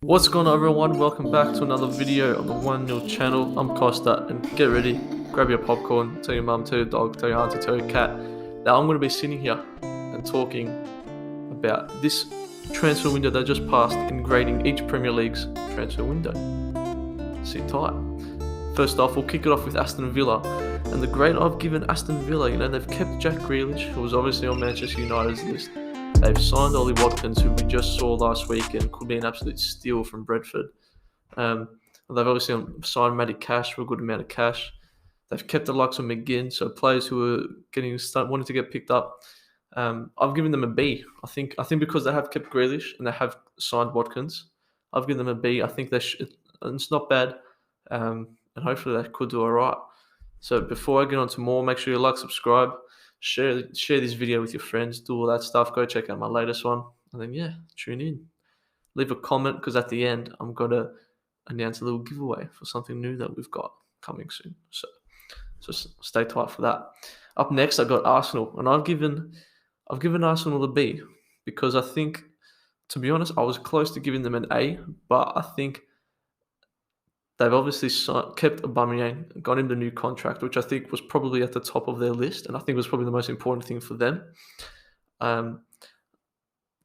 What's going on, everyone? Welcome back to another video on the 1 0 channel. I'm Costa, and get ready, grab your popcorn, tell your mum, tell your dog, tell your auntie, tell your cat. Now I'm going to be sitting here and talking about this transfer window that just passed and grading each Premier League's transfer window. Sit tight. First off, we'll kick it off with Aston Villa, and the grade I've given Aston Villa, they've kept Jack Grealish, who was obviously on Manchester United's list. They've signed Ollie Watkins, who we just saw last week and could be an absolute steal from Brentford. They've obviously signed Matty Cash for a good amount of cash. They've kept the likes of McGinn, so players who are wanting to get picked up. I've given them a B. I think because they have kept Grealish and they have signed Watkins, I've given them a B. I think it's not bad, and hopefully they could do all right. So before I get on to more, make sure you like, subscribe, share this video with your friends, do all that stuff. Go check out my latest one, and then tune in. Leave a comment because at the end I'm gonna announce a little giveaway for something new that we've got coming soon. So stay tight for that. Up next, I got Arsenal, and I've given Arsenal a B because I think, to be honest, I was close to giving them an A, but I think they've obviously kept Aubameyang, got him the new contract, which I think was probably at the top of their list, and I think was probably the most important thing for them. Um,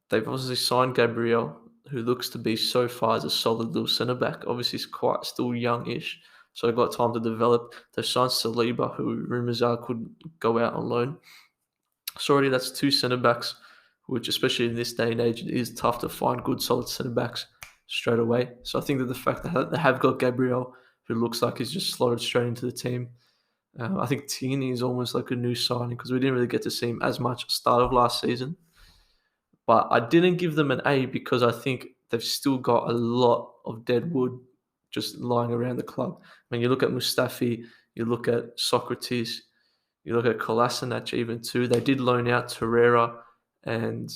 they've obviously signed Gabriel, who looks to be so far as a solid little centre back. Obviously, he's quite still youngish, so they've got time to develop. They've signed Saliba, who rumours are could go out on loan. So already that's two centre backs, which especially in this day and age, it is tough to find good solid centre backs straight away. So I think that the fact that they have got Gabriel, who looks like he's just slotted straight into the team. I think Tierney is almost like a new signing because we didn't really get to see him as much start of last season. But I didn't give them an A because I think they've still got a lot of dead wood just lying around the club. I mean, you look at Mustafi, you look at Socrates, you look at Kolasinac even too. They did loan out Torreira and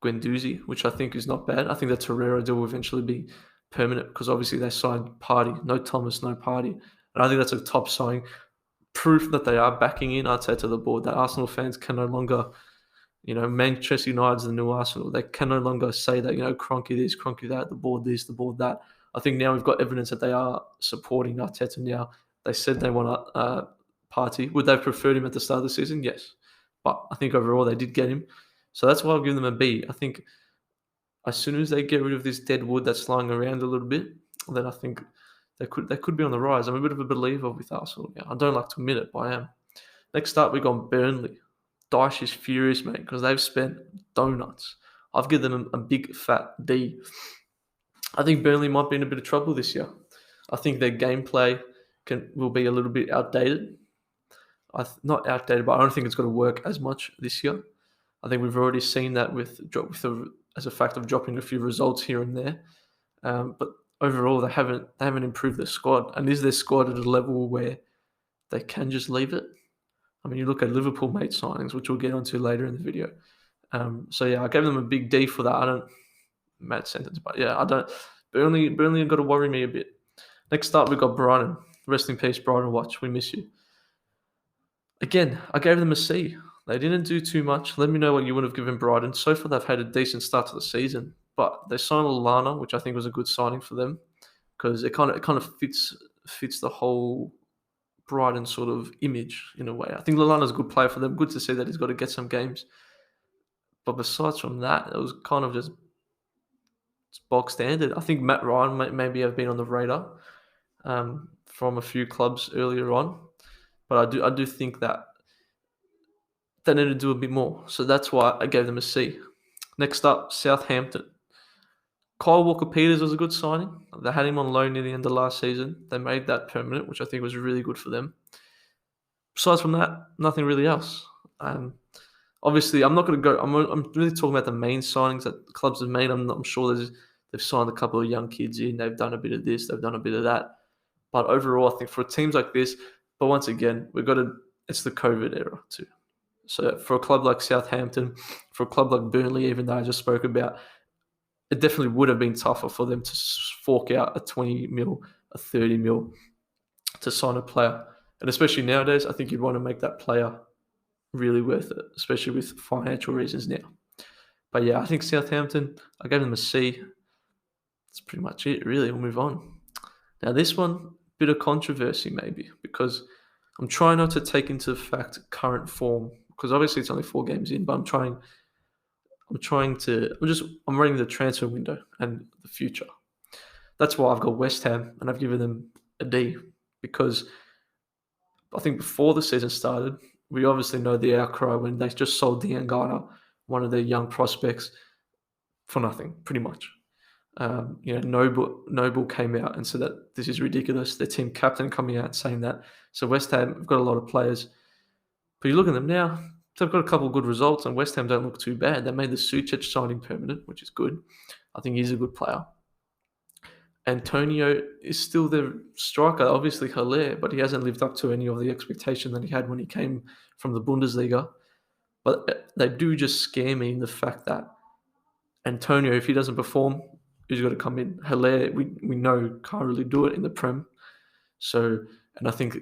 Guendouzi, which I think is not bad. I think that Torreira deal will eventually be permanent because obviously they signed Partey. No Thomas, no Partey. And I think that's a top signing. Proof that they are backing in Arteta the board, that Arsenal fans can no longer, Manchester United's the new Arsenal. They can no longer say that, Kroenke this, Kroenke that, the board this, the board that. I think now we've got evidence that they are supporting Arteta now. They said they want Partey. Would they have preferred him at the start of the season? Yes. But I think overall they did get him. So that's why I'll give them a B. I think as soon as they get rid of this dead wood that's lying around a little bit, then I think they could be on the rise. I'm a bit of a believer with Arsenal now. I don't like to admit it, but I am. Next up, we got Burnley. Dyche is furious, mate, because they've spent donuts. I've given them a big fat D. I think Burnley might be in a bit of trouble this year. I think their gameplay will be a little bit outdated. Not outdated, but I don't think it's going to work as much this year. I think we've already seen that as a fact of dropping a few results here and there. But overall, they haven't improved their squad. And is their squad at a level where they can just leave it? I mean, you look at Liverpool made signings, which we'll get onto later in the video. I gave them a big D for that. I don't mad sentence, but I don't. Burnley got to worry me a bit. Next up, we got Brighton. Rest in peace, Brighton. Watch, we miss you. Again, I gave them a C. They didn't do too much. Let me know what you would have given Brighton. So far, they've had a decent start to the season, but they signed Lallana, which I think was a good signing for them because it kind of fits the whole Brighton sort of image in a way. I think Lallana's a good player for them. Good to see that he's got to get some games. But besides from that, it was kind of just bog standard. I think Matt Ryan may maybe have been on the radar from a few clubs earlier on, but I do think that they need to do a bit more. So that's why I gave them a C. Next up, Southampton. Kyle Walker-Peters was a good signing. They had him on loan near the end of last season. They made that permanent, which I think was really good for them. Besides from that, nothing really else. Obviously, I'm not going to go. I'm really talking about the main signings that clubs have made. I'm sure they've signed a couple of young kids in. They've done a bit of this. They've done a bit of that. But overall, I think for teams like this, but once again, it's the COVID era too. So for a club like Southampton, for a club like Burnley, even though I just spoke about, it definitely would have been tougher for them to fork out a 20 mil, a 30 mil to sign a player. And especially nowadays, I think you'd want to make that player really worth it, especially with financial reasons now. But I think Southampton, I gave them a C. pretty much it, really. We'll move on. Now, this one, bit of controversy maybe, because I'm trying not to take into fact current form, because obviously it's only 4 games in, but I'm running the transfer window and the future. That's why I've got West Ham and I've given them a D, because I think before the season started, we obviously know the outcry when they just sold Diangana, one of their young prospects, for nothing, pretty much. Noble came out and said that this is ridiculous. Their team captain coming out saying that. So West Ham have got a lot of players, but you look at them now. They've got a couple of good results, and West Ham don't look too bad. They made the Suchek signing permanent, which is good. I think he's a good player. Antonio is still their striker, obviously Haller, but he hasn't lived up to any of the expectation that he had when he came from the Bundesliga. But they do just scare me in the fact that Antonio, if he doesn't perform, who's got to come in? Haller, we know can't really do it in the Prem. So, and I think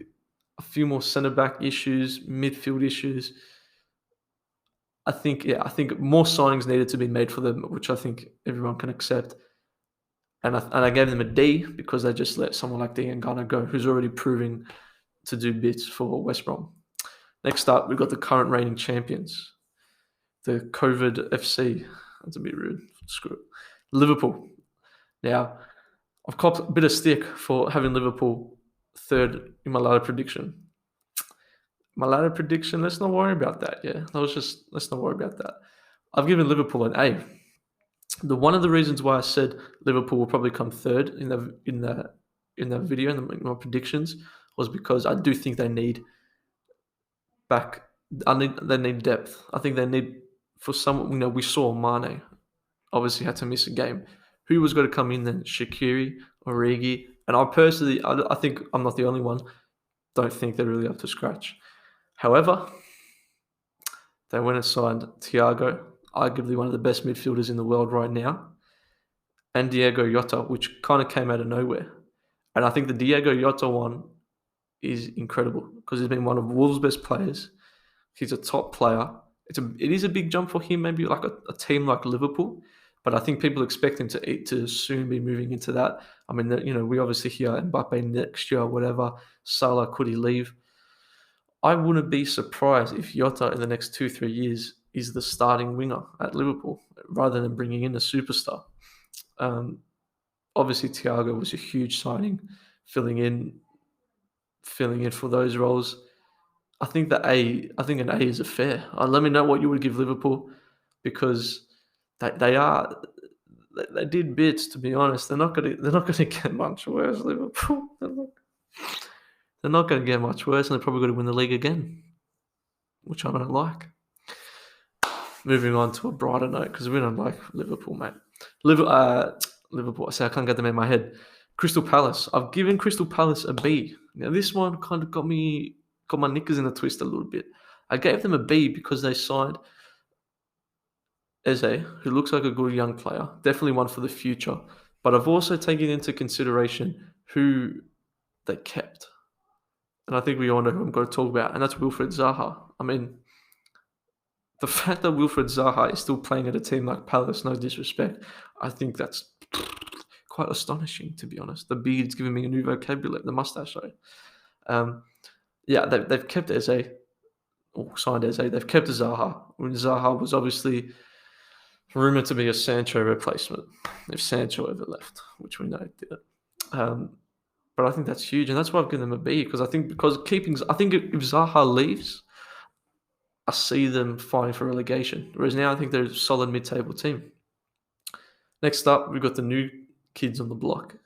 a few more centre-back issues, midfield issues. I think more signings needed to be made for them, which I think everyone can accept. And I gave them a D because they just let someone like Diangana go, who's already proving to do bits for West Brom. Next up, we've got the current reigning champions, the COVID FC. That's a bit rude. Screw it. Liverpool. Now, I've copped a bit of stick for having Liverpool third in my ladder prediction. My ladder prediction, let's not worry about that. Yeah, let's not worry about that. I've given Liverpool an A. One of the reasons why I said Liverpool will probably come third in the video in my predictions was because I do think they need they need depth. I think they need for some. We saw Mane obviously had to miss a game. Who was going to come in then? Shaqiri, Origi, and I personally, I think I'm not the only one. Don't think they're really up to scratch. However, they went and signed Thiago, arguably one of the best midfielders in the world right now, and Diego Jota, which kind of came out of nowhere. And I think the Diego Jota one is incredible because he's been one of Wolves' best players. He's a top player. It is a big jump for him, maybe like a team like Liverpool, but I think people expect him to soon be moving into that. I mean, we obviously hear Mbappe next year, whatever. Salah, could he leave? I wouldn't be surprised if Jota in the next 2-3 years is the starting winger at Liverpool rather than bringing in a superstar. Obviously, Thiago was a huge signing, filling in for those roles. I think an A is a fair. Let me know what you would give Liverpool because they did bits. To be honest, they're not gonna get much worse. Liverpool, they're not gonna get much worse, and they're probably going to win the league again, which I don't like. Moving on to a brighter note because we don't like Liverpool, mate. Liverpool. I can't get them in my head. Crystal Palace. I've given Crystal Palace a B. Now this one kind of got my knickers in a twist a little bit. I gave them a B because they signed Eze, who looks like a good young player, definitely one for the future. But I've also taken into consideration who they kept. And I think we all know who I'm going to talk about, and that's Wilfred Zaha. I mean, the fact that Wilfred Zaha is still playing at a team like Palace, no disrespect, I think that's quite astonishing, to be honest. The beard's giving me a new vocabulary, the mustache, sorry. They've kept Eze, or signed Eze. They've kept Zaha. When Zaha was obviously rumoured to be a Sancho replacement, if Sancho ever left, which we know it did. But I think that's huge, and that's why I've given them a B, because I think if Zaha leaves, I see them fighting for relegation. Whereas now I think they're a solid mid-table team. Next up, we've got the new kids on the block,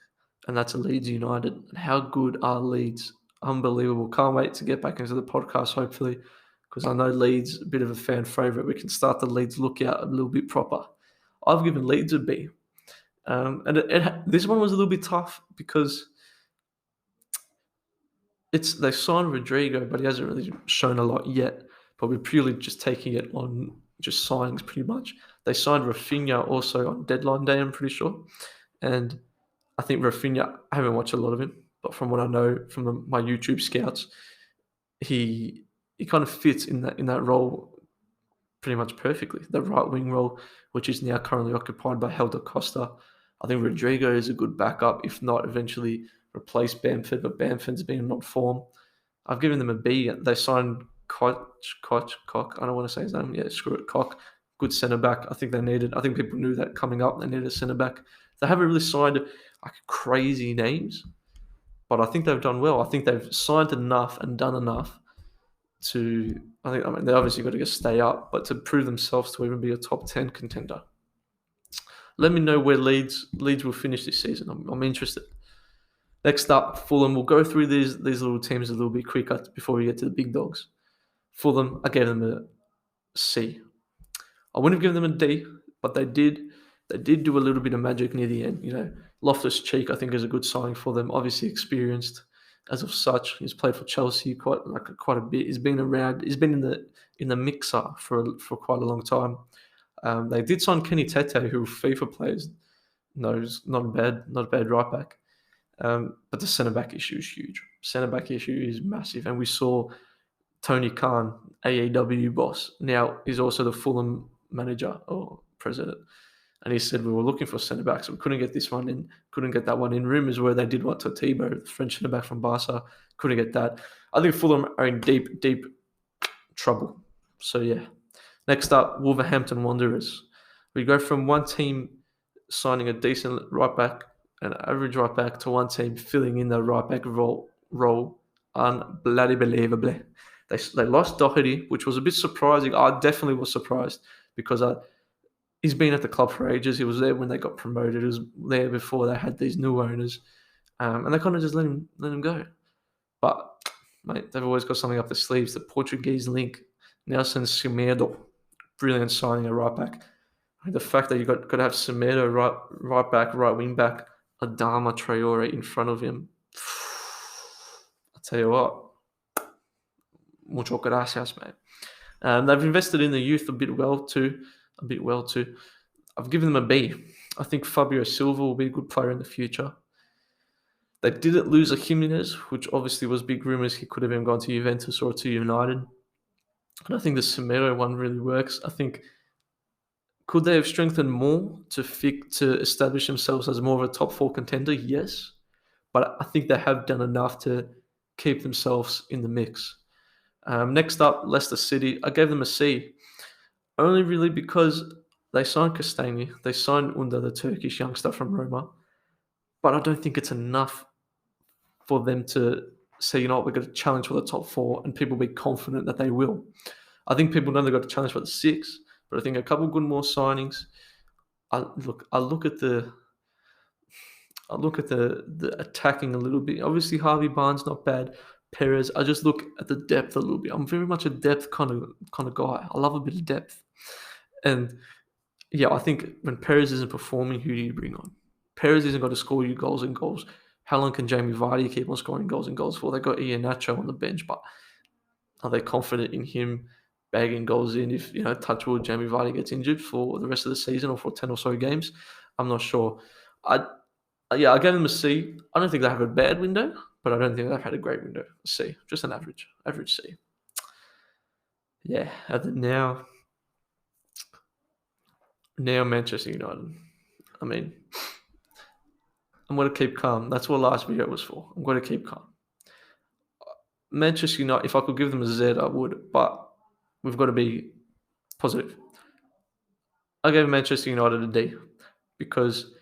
and that's Leeds United. And how good are Leeds? Unbelievable. Can't wait to get back into the podcast, hopefully, because I know Leeds, a bit of a fan favourite. We can start the Leeds lookout a little bit proper. I've given Leeds a B. This one was a little bit tough because they signed Rodrigo, but he hasn't really shown a lot yet. But we're purely just taking it on just signings pretty much. They signed Rafinha also on deadline day, I'm pretty sure. And I think Rafinha, I haven't watched a lot of him, but from what I know from my YouTube scouts, he kind of fits in that role pretty much perfectly. The right wing role, which is now currently occupied by Helder Costa. I think Rodrigo is a good backup, if not eventually replace Bamford, but Bamford's been in on form. I've given them a B. They signed Koch. I don't want to say his name. Yeah, screw it, Koch. Good centre back. I think they needed. I think people knew that coming up. They needed a centre back. They haven't really signed like crazy names, but I think they've done well. I think they've signed enough and done enough to. I mean, they obviously got to stay up, but to prove themselves to even be a top 10 contender. Let me know where Leeds will finish this season. I'm interested. Next up, Fulham. We'll go through these little teams a little bit quicker before we get to the big dogs. Fulham, I gave them a C. I wouldn't have given them a D, but they did do a little bit of magic near the end. You know, Loftus-Cheek, I think, is a good signing for them. Obviously experienced as of such. He's played for Chelsea quite a bit. He's been around. He's been in the mixer for quite a long time. They did sign Kenny Tete, who FIFA players knows not a bad right back. But the centre back issue is huge. Centre back issue is massive, and we saw Tony Khan, AEW boss. Now he's also the Fulham manager or president, and he said we were looking for centre backs. We couldn't get this one in, couldn't get that one in. Rumours where they did want Todibo, the French centre back from Barca, couldn't get that. I think Fulham are in deep trouble. So yeah. Next up, Wolverhampton Wanderers. We go from one team signing a decent right back, an average right back, to one team filling in the right back role. Unbelievable. They lost Doherty, which was a bit surprising. I definitely was surprised because he's been at the club for ages. He was there when they got promoted. He was there before they had these new owners, and they kind of just let him go. But mate, they've always got something up their sleeves. The Portuguese link, Nelson Semedo, brilliant signing a right back. The fact that you got to have Semedo right back, right wing back, Adama Traore in front of him. I'll tell you what, mucho gracias, mate. They've invested in the youth a bit well too. I've given them a B. I think Fabio Silva will be a good player in the future. They didn't lose a Jimenez, which obviously was big rumours he could have even gone to Juventus or to United. And I think the Semedo one really works. I think, could they have strengthened more to establish themselves as more of a top 4 contender? Yes. But I think they have done enough to keep themselves in the mix. Next up, Leicester City. I gave them a C. Only really because they signed Castagne. They signed Under, the Turkish youngster from Roma. But I don't think it's enough for them to say, you know what, we're going to challenge for the top 4 and people be confident that they will. I think people know they've got to challenge for the 6, but I think a couple good more signings. I look at the attacking a little bit. Obviously, Harvey Barnes not bad. Perez. I just look at the depth a little bit. I'm very much a depth kind of guy. I love a bit of depth, and yeah, I think when Perez isn't performing, who do you bring on? Perez isn't going to score you goals and goals. How long can Jamie Vardy keep on scoring goals and goals for? They got Iheanacho on the bench, but are they confident in him bagging goals in if, touch wood, Jamie Vardy gets injured for the rest of the season or for 10 or so games? I'm not sure. I gave them a C. I don't think they have a bad window, but I don't think they've had a great window. A C, just an average C. Yeah, and then now Manchester United. I mean, I'm going to keep calm. That's what last video was for. I'm going to keep calm. Manchester United, if I could give them a Z, I would, but we've got to be positive. I gave Manchester United a D because,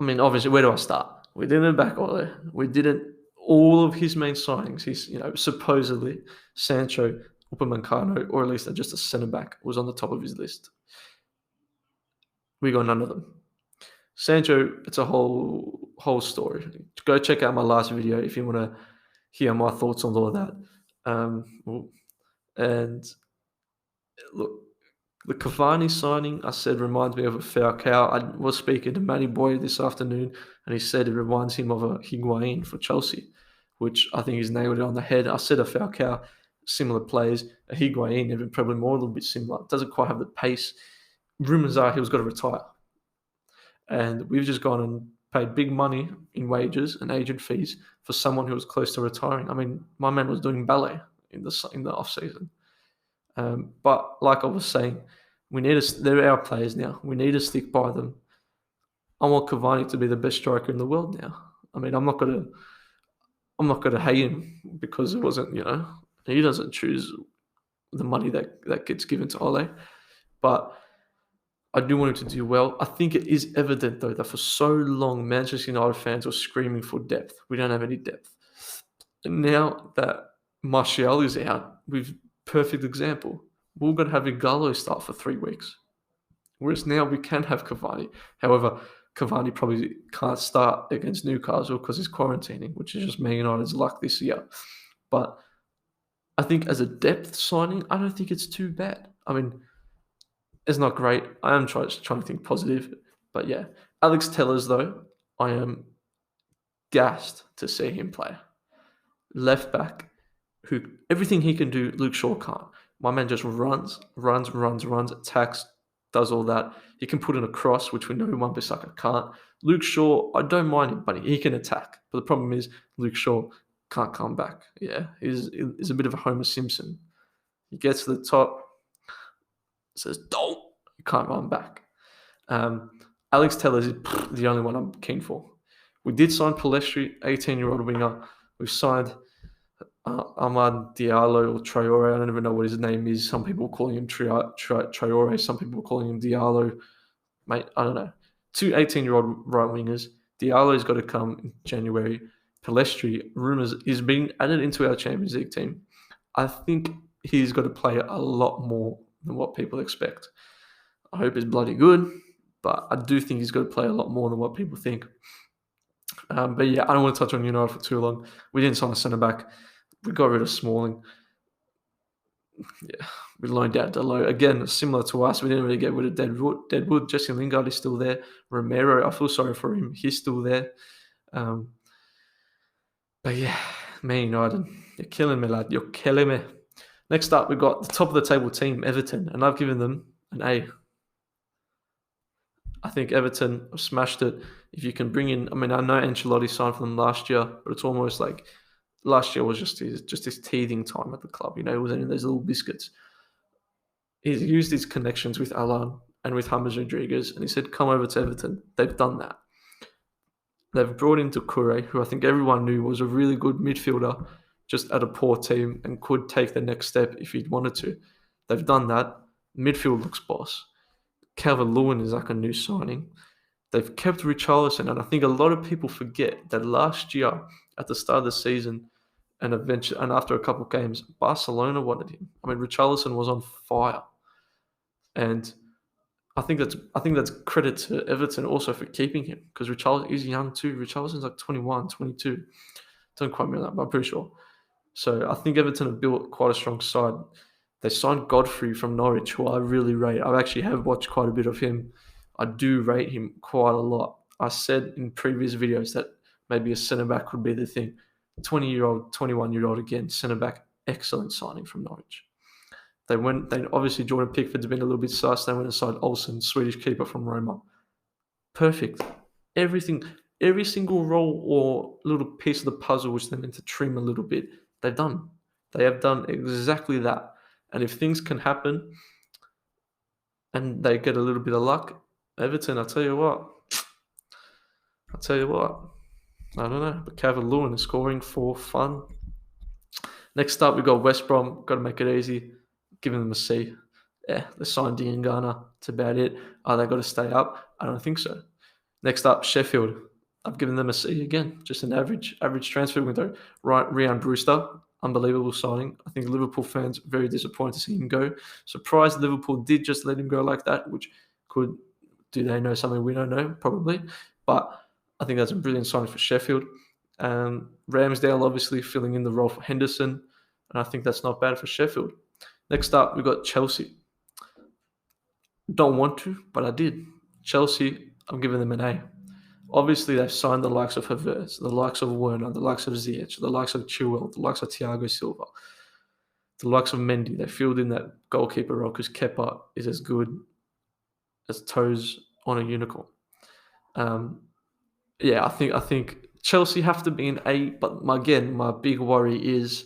I mean, obviously, where do I start? We didn't back Ole. We didn't all of his main signings. He's, supposedly Sancho, Upamecano, or at least just a centre back was on the top of his list. We got none of them. Sancho, it's a whole story. Go check out my last video if you want to hear my thoughts on all of that. And look, the Cavani signing, I said, reminds me of a Falcao. I was speaking to Matty Boy this afternoon, and he said it reminds him of a Higuain for Chelsea, which I think he's nailed it on the head. I said a Falcao, similar players. A Higuain, even probably more, a little bit similar. Doesn't quite have the pace. Rumours are he was going to retire. And we've just gone and paid big money in wages and agent fees for someone who was close to retiring. I mean, my man was doing ballet in the off season. But like I was saying, they're our players now. We need to stick by them. I want Cavani to be the best striker in the world now. I mean, I'm not gonna hate him because it wasn't, he doesn't choose the money that gets given to Ole, but I do want him to do well. I think it is evident though that for so long Manchester United fans were screaming for depth. We don't have any depth. And now that Martial is out, we've perfect example. We're gonna have Igalo start for 3 weeks. Whereas now we can have Cavani. However, Cavani probably can't start against Newcastle because he's quarantining, which is just Man United's luck this year. But I think as a depth signing, I don't think it's too bad. I mean, it's not great. I am trying to think positive. But yeah, Alex Tellers, though, I am gassed to see him play. Left back, who everything he can do, Luke Shaw can't. My man just runs, attacks, does all that. He can put in a cross, which we know Wan-Bissaka can't. Luke Shaw, I don't mind him, but he can attack. But the problem is Luke Shaw can't come back. Yeah, he's a bit of a Homer Simpson. He gets to the top, says, don't, you can't run back. Alex Tellers is the only one I'm keen for. We did sign Palestri, 18-year-old winger. We've signed Amad Diallo or Traore. I don't even know what his name is. Some people calling him Traore. Some people calling him Diallo. Mate, I don't know. 2 18-year-old right wingers. Diallo's got to come in January. Palestri, rumours, is being added into our Champions League team. I think he's got to play a lot more than what people expect. I hope he's bloody good, but I do think he's got to play a lot more than what people think. But yeah, I don't want to touch on United for too long. We didn't sign a centre-back. We got rid of Smalling. Yeah, we loaned out Dalot. Again, similar to us, we didn't really get rid of Deadwood. Jesse Lingard is still there. Romero, I feel sorry for him. He's still there. But yeah, Man United, you're killing me, lad. You're killing me. Next up, we've got the top of the table team, Everton, and I've given them an A. I think Everton have smashed it. If you can bring in, I mean, I know Ancelotti signed for them last year, but it's almost like last year was just his teething time at the club. He was in those little biscuits. He's used his connections with Alan and with James Rodriguez, and he said, come over to Everton. They've done that. They've brought in Doucouré, who I think everyone knew was a really good midfielder, just at a poor team and could take the next step if he'd wanted to. They've done that. Midfield looks boss. Calvert-Lewin is like a new signing. They've kept Richarlison, and I think a lot of people forget that last year at the start of the season and after a couple of games, Barcelona wanted him. I mean, Richarlison was on fire, and I think that's credit to Everton also for keeping him because Richarlison is young too. Richarlison's like 21, 22. Don't quite remember that, but I'm pretty sure. So I think Everton have built quite a strong side. They signed Godfrey from Norwich, who I really rate. I actually have watched quite a bit of him. I do rate him quite a lot. I said in previous videos that maybe a centre-back would be the thing. 20-year-old, 21-year-old again, centre-back, excellent signing from Norwich. They obviously Jordan Pickford's been a little bit sus. They went and signed Olsen, Swedish keeper from Roma. Perfect. Every single role or little piece of the puzzle which they meant to trim a little bit, they've done. They have done exactly that. And if things can happen and they get a little bit of luck, Everton, I tell you what. I don't know. But Calvert-Lewin is scoring for fun. Next up, we've got West Brom. Got to make it easy. Giving them a C. Yeah, they signed Diangana. That's about it. Are they got to stay up? I don't think so. Next up, Sheffield. I've given them a C again. Just an average transfer window. Ryan Brewster. Unbelievable signing. I think Liverpool fans very disappointed to see him go. Surprised Liverpool did just let him go like that, which do they know something we don't know? Probably. But I think that's a brilliant signing for Sheffield. Ramsdale obviously filling in the role for Henderson, and I think that's not bad for Sheffield. Next up, we've got Chelsea. Don't want to, but I did. Chelsea, I'm giving them an A. Obviously, they've signed the likes of Havertz, the likes of Werner, the likes of Ziyech, the likes of Chilwell, the likes of Thiago Silva, the likes of Mendy. They filled in that goalkeeper role because Kepa is as good as toes on a unicorn. I think Chelsea have to be an A, but again, my big worry is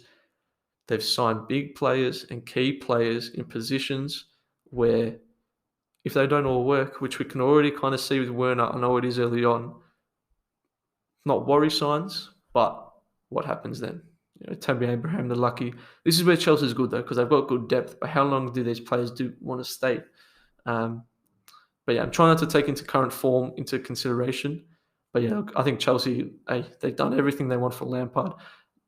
they've signed big players and key players in positions where if they don't all work, which we can already kind of see with Werner, I know it is early on, not worry signs, but what happens then? Tammy Abraham, the lucky. This is where Chelsea's good though, because they've got good depth. But how long do these players want to stay? But yeah, I'm trying not to take into current form into consideration. But yeah, I think Chelsea, they've done everything they want for Lampard.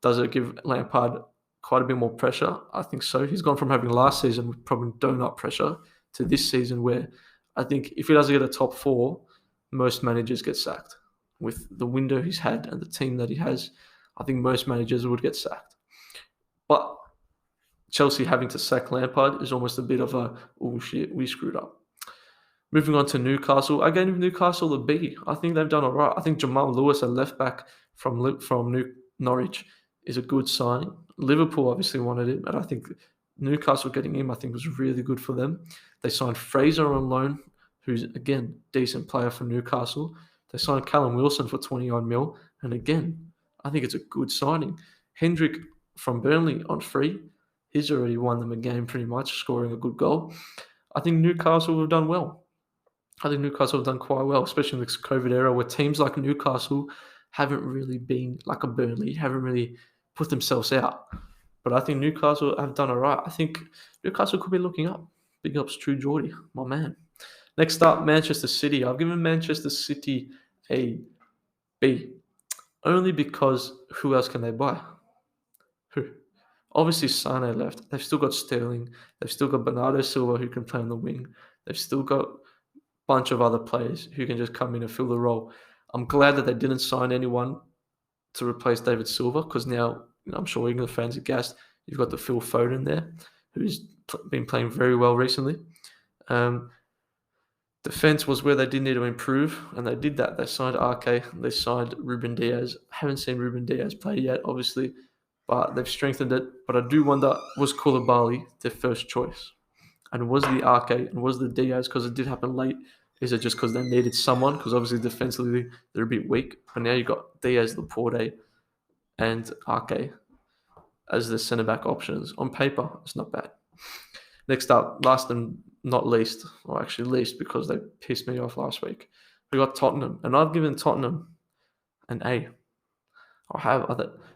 Does it give Lampard quite a bit more pressure? I think so. He's gone from having last season with probably donut pressure to this season where I think if he doesn't get a top 4, most managers get sacked. With the window he's had and the team that he has, I think most managers would get sacked. But Chelsea having to sack Lampard is almost a bit of a, oh shit, we screwed up. Moving on to Newcastle, I gave Newcastle a B. I think they've done all right. I think Jamal Lewis, a left back from Norwich, is a good signing. Liverpool obviously wanted him, and I think Newcastle getting him, I think, was really good for them. They signed Fraser on loan, who's again decent player for Newcastle. They signed Callum Wilson for 20-odd mil, and again, I think it's a good signing. Hendrick from Burnley on free. He's already won them a game pretty much, scoring a good goal. I think Newcastle have done well. I think Newcastle have done quite well, especially in this COVID era where teams like Newcastle haven't really been like a Burnley, haven't really put themselves out. But I think Newcastle have done all right. I think Newcastle could be looking up. Big ups, True Geordie, my man. Next up, Manchester City. I've given Manchester City a B. Only because who else can they buy? Who? Obviously, Sane left. They've still got Sterling. They've still got Bernardo Silva who can play on the wing. They've still got a bunch of other players who can just come in and fill the role. I'm glad that they didn't sign anyone to replace David Silva because now I'm sure England fans are gassed. You've got the Phil Foden there who's been playing very well recently. Defense was where they did need to improve, and they did that. They signed Ake, they signed Ruben Diaz. Haven't seen Ruben Diaz play yet, obviously, but they've strengthened it. But I do wonder, was Koulibaly their first choice? And was the Ake and was the Diaz, because it did happen late, is it just because they needed someone? Because obviously defensively they're a bit weak. But now you've got Diaz, Laporte, and Ake as the centre-back options. On paper, it's not bad. Next up, last and not least, or actually least because they pissed me off last week, we got Tottenham. And I've given Tottenham an A.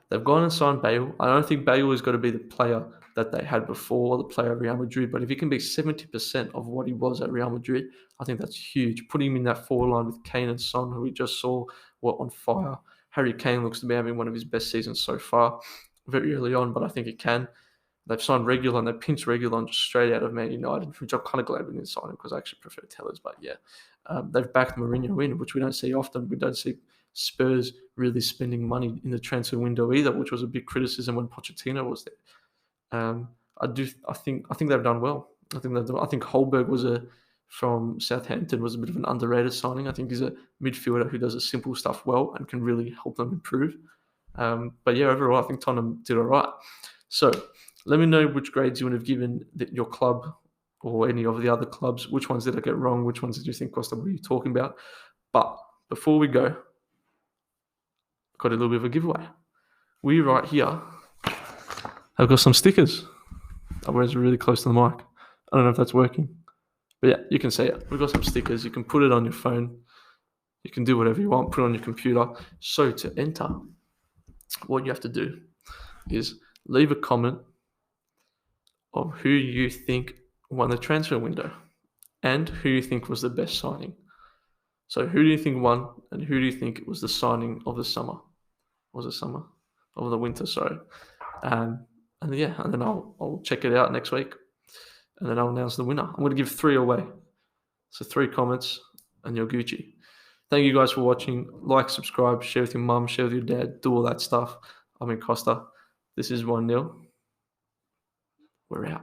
They've gone and signed Bale. I don't think Bale is going to be the player that they had before, the player at Real Madrid. But if he can be 70% of what he was at Real Madrid, I think that's huge. Putting him in that forward line with Kane and Son, who we just saw were on fire. Harry Kane looks to be having one of his best seasons so far, very early on, but I think he can. They've signed Reguilon. They pinched Reguilon just straight out of Man United, which I'm kind of glad we didn't sign him because I actually prefer Tellers. But yeah, they've backed Mourinho in, which we don't see often. We don't see Spurs really spending money in the transfer window either, which was a big criticism when Pochettino was there. I think they've done well. I think Holberg from Southampton was a bit of an underrated signing. I think he's a midfielder who does the simple stuff well and can really help them improve. But yeah, overall, I think Tottenham did all right. So let me know which grades you would have given your club or any of the other clubs. Which ones did I get wrong? Which ones did you think, Costa, what are you talking about? But before we go, I've got a little bit of a giveaway. We right here have got some stickers. Otherwise, we're really close to the mic. I don't know if that's working. But yeah, you can see it. We've got some stickers. You can put it on your phone. You can do whatever you want. Put it on your computer. So to enter, what you have to do is leave a comment of who you think won the transfer window and who you think was the best signing. So who do you think won and who do you think was the signing of the summer? Was it summer? Of the winter, sorry. And then I'll check it out next week and then I'll announce the winner. I'm going to give 3 away. So 3 comments and you're Gucci. Thank you guys for watching. Like, subscribe, share with your mum, share with your dad, do all that stuff. I'm in Costa. This is 1-0. We're out.